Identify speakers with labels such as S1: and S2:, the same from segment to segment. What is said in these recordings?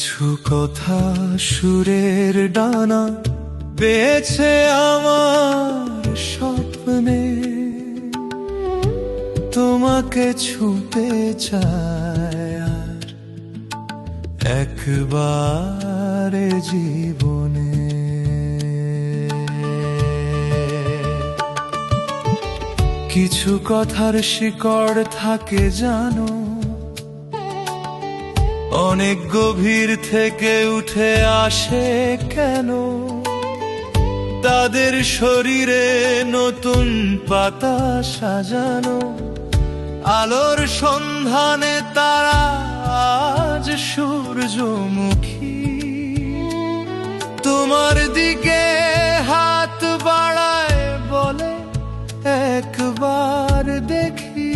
S1: কিছু কথা সুরের ডানা পেয়েছে আমার স্বপ্নে, তোমাকে ছুঁতে চায় আর একবারে জীবনে। কিছু কথার শিকড় থাকে জানো, অনেক গভীর থেকে উঠে আসে কেন, তাদের শরীরে নতুন পাতা সাজানো, আলোর সন্ধানে তারা আজ সূর্যমুখী। তোমার দিকে হাত বাড়ায় বলে একবার দেখি।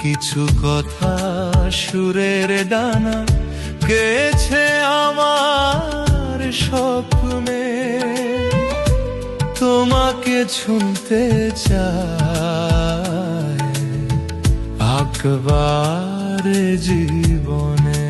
S1: কিছু কথা সুরের ডানা গেছে আমার স্বপ্নে, তোমাকে ছুঁতে চায় একবার জীবনে।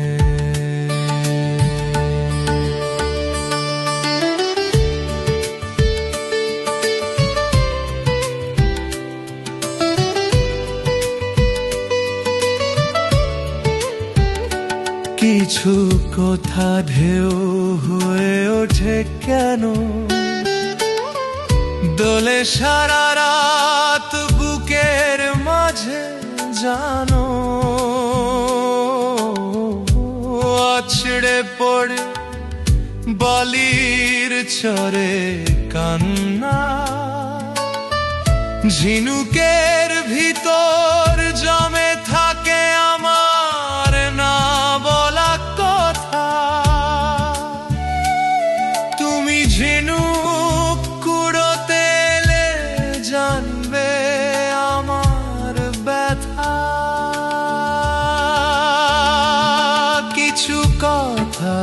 S1: কিছু কথা ঢেউ হয়ে ওঠে কেন, দোলে সারা রাত বুকের মাঝে জানো, আছড়ে পড়ে বালির চরে কান্না, ঝিনুকের ভিতর জমে থাকে আমার না বলা কথা। তুমি ঝিনুক কুড়োতে এলে জানবে আমার ব্যথা। কিছু কথা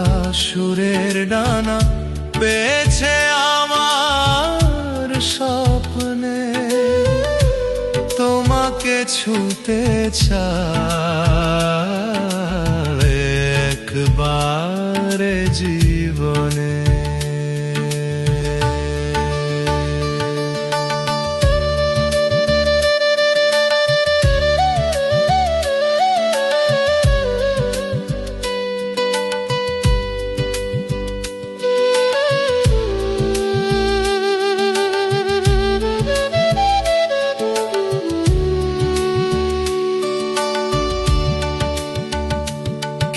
S1: সুরের ডানা পেয়েছে আমার স্বপ্নে, তোমাকে ছুঁতে চায় একবার জীবনে।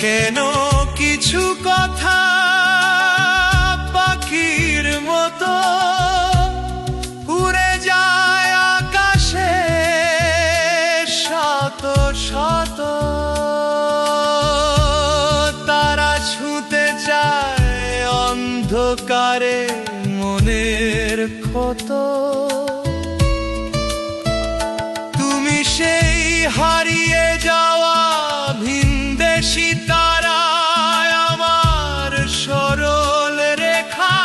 S1: কেন কিছু কথা পাখির মতো উড়ে যায় আকাশে শত শত, তারা ছুঁতে চায় অন্ধকারে মনের ক্ষত। তুমি সেই হারিয়ে যাওয়া ভিনদেশী তারায় আমার সরল রেখা।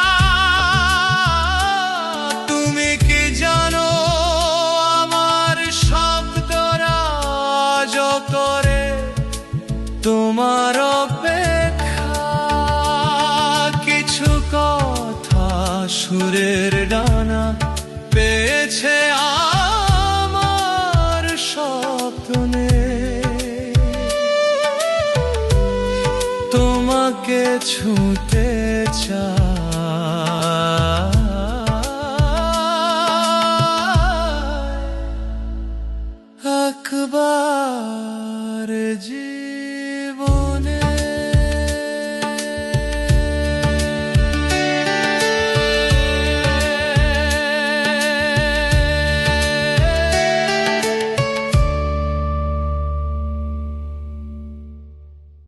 S1: তুমি কি জানো আমার শব্দরা আজ করে তোমার অপেক্ষা। কিছু কথা সুরের ডানা পেয়েছে আমার স্বপ্নে, তোমাকে ছুঁতে চায়